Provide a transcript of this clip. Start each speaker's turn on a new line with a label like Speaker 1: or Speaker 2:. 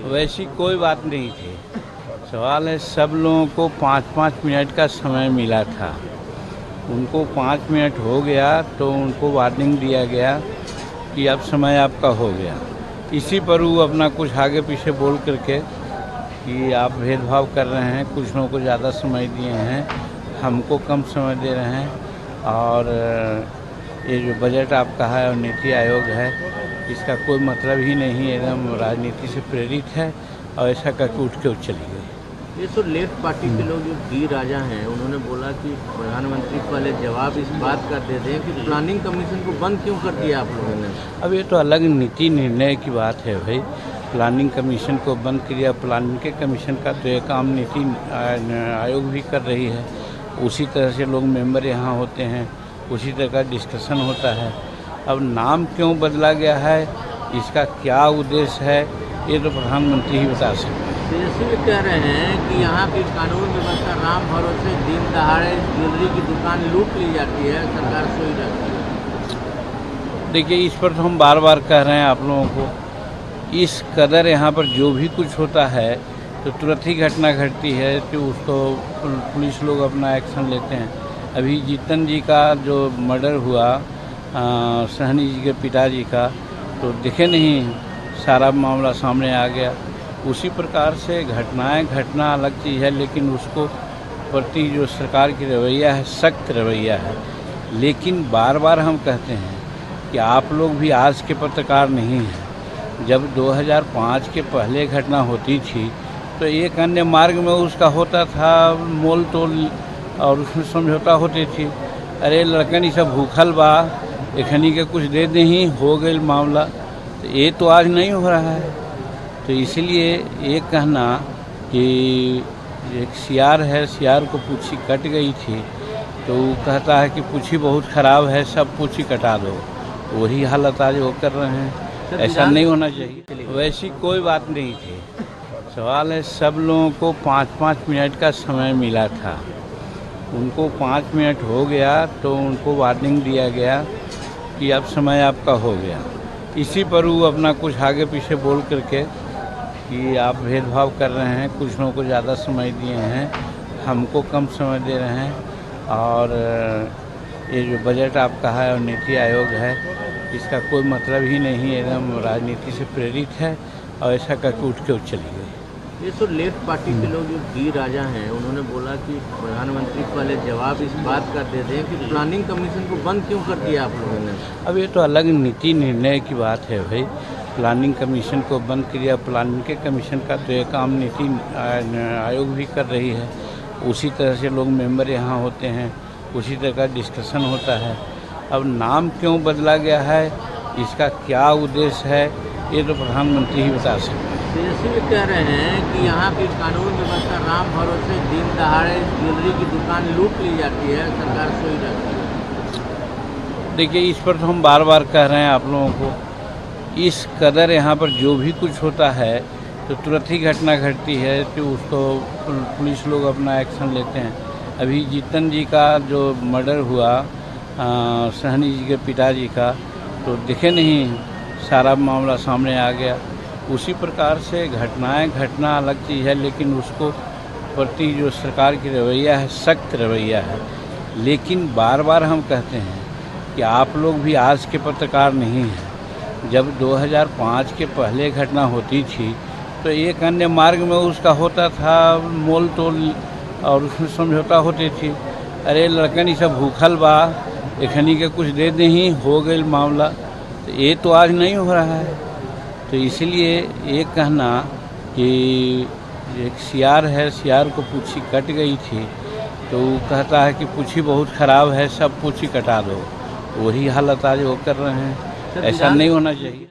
Speaker 1: वैसी कोई बात नहीं थी। सवाल है, सब लोगों को 5-5 मिनट का समय मिला था। उनको 5 मिनट हो गया तो उनको वार्निंग दिया गया कि अब समय आपका हो गया। इसी पर वो अपना कुछ आगे पीछे बोल करके कि आप भेदभाव कर रहे हैं, कुछ लोगों को ज़्यादा समय दिए हैं, हमको कम समय दे रहे हैं। और ये जो बजट आपका है और नीति आयोग है, इसका कोई मतलब ही नहीं, एकदम राजनीति से प्रेरित है। और ऐसा करके उठ के चली गई।
Speaker 2: ये तो लेफ्ट पार्टी के लोग जो डी राजा हैं, उन्होंने बोला कि प्रधानमंत्री पहले जवाब इस बात का दे दें कि प्लानिंग कमीशन को बंद क्यों कर दिया आप लोगों ने।
Speaker 1: अब ये तो अलग नीति निर्णय की बात है भाई। प्लानिंग कमीशन को बंद किया, प्लानिंग के कमीशन का तो ये काम नीति आयोग भी कर रही है। उसी तरह से लोग मेंबर यहाँ होते हैं, उसी तरह का डिस्कशन होता है। अब नाम क्यों बदला गया है, इसका क्या उद्देश्य है, ये तो प्रधानमंत्री ही बता सकते हैं।
Speaker 2: तेजस्वी कह रहे हैं कि यहाँ की कानून व्यवस्था राम भरोसे दिन दहाड़े ज्वेलरी की दुकान लूट ली जाती है, सरकार सोई रहती है।
Speaker 1: देखिए, इस पर तो हम बार बार कह रहे हैं आप लोगों को, इस कदर यहाँ पर जो भी कुछ होता है तो तुरंत ही घटना घटती है कि उसको पुलिस लोग अपना एक्शन लेते हैं। अभी जीतन जी का जो मर्डर हुआ, सहनी जी के पिताजी का, तो दिखे नहीं, सारा मामला सामने आ गया। उसी प्रकार से घटनाएं घटना अलग चीज़ है, लेकिन उसको प्रति जो सरकार की रवैया है, सख्त रवैया है। लेकिन बार बार हम कहते हैं कि आप लोग भी आज के पत्रकार नहीं हैं। जब 2005 के पहले घटना होती थी तो एक अन्य मार्ग में उसका होता था मोल तोल, और उसमें समझौता होती थी। अरे लड़कन सब भूखल बा, एखनी के कुछ दे दें, हो गई मामला। तो ये तो आज नहीं हो रहा है। तो इसलिए ये कहना कि एक सियार है, सियार को पूँछी कट गई थी, तो वो कहता है कि पूँछी बहुत ख़राब है, सब पूँछी कटा दो। वही हालत आज वो कर रहे हैं। ऐसा नहीं होना चाहिए। वैसी कोई बात नहीं थी। सवाल है, सब लोगों को 5-5 मिनट का समय मिला था। उनको 5 मिनट हो गया तो उनको वार्निंग दिया गया कि अब समय आपका हो गया। इसी पर वो अपना कुछ आगे पीछे बोल करके कि आप भेदभाव कर रहे हैं, कुछ लोगों को ज़्यादा समय दिए हैं, हमको कम समय दे रहे हैं। और ये जो बजट आपका है और नीति आयोग है, इसका कोई मतलब ही नहीं, एकदम राजनीति से प्रेरित है। और ऐसा करके उठ के चली गई।
Speaker 2: ये तो लेफ्ट पार्टी के लोग जो डी राजा हैं, उन्होंने बोला कि प्रधानमंत्री पहले जवाब इस बात का दे दें कि प्लानिंग कमीशन को बंद क्यों कर दिया आप लोगों ने।
Speaker 1: अब ये तो अलग नीति निर्णय की बात है भाई। प्लानिंग कमीशन को बंद किया, प्लानिंग के कमीशन का तो ये काम नीति आयोग भी कर रही है। उसी तरह से लोग मेंबर यहाँ होते हैं, उसी तरह का डिस्कशन होता है। अब नाम क्यों बदला गया है, इसका क्या उद्देश्य है, ये तो प्रधानमंत्री ही बता सकते हैं।
Speaker 2: तेजस्वी कह रहे हैं कि यहाँ की कानून व्यवस्था राम भरोसे दिन दहाड़े ज्वेलरी की दुकान लूट ली जाती है, सरकार सोई रहती है।
Speaker 1: देखिए, इस पर तो हम बार बार कह रहे हैं आप लोगों को, इस कदर यहाँ पर जो भी कुछ होता है तो तुरंत ही घटना घटती है कि उसको पुलिस लोग अपना एक्शन लेते हैं। अभी जीतन जी का जो मर्डर हुआ, सहनी जी के पिताजी का, तो दिखे नहीं, सारा मामला सामने आ गया। उसी प्रकार से घटनाएं घटना अलग चीज़ है, लेकिन उसको प्रति जो सरकार की रवैया है, सख्त रवैया है। लेकिन बार बार हम कहते हैं कि आप लोग भी आज के पत्रकार नहीं हैं। जब 2005 के पहले घटना होती थी तो एक अन्य मार्ग में उसका होता था मोल तोल, और उसमें समझौता होती थी। अरे लड़कन सब भूखल बा, एखनी के कुछ दे दें, हो गई मामला। तो ये तो आज नहीं हो रहा है। तो इसलिए ये कहना कि एक सियार है, सियार को पूँछी कट गई थी, तो वो कहता है कि पूँछी बहुत ख़राब है, सब पूँछी कटा दो। वही हालत आज वो कर रहे हैं। ऐसा नहीं होना चाहिए।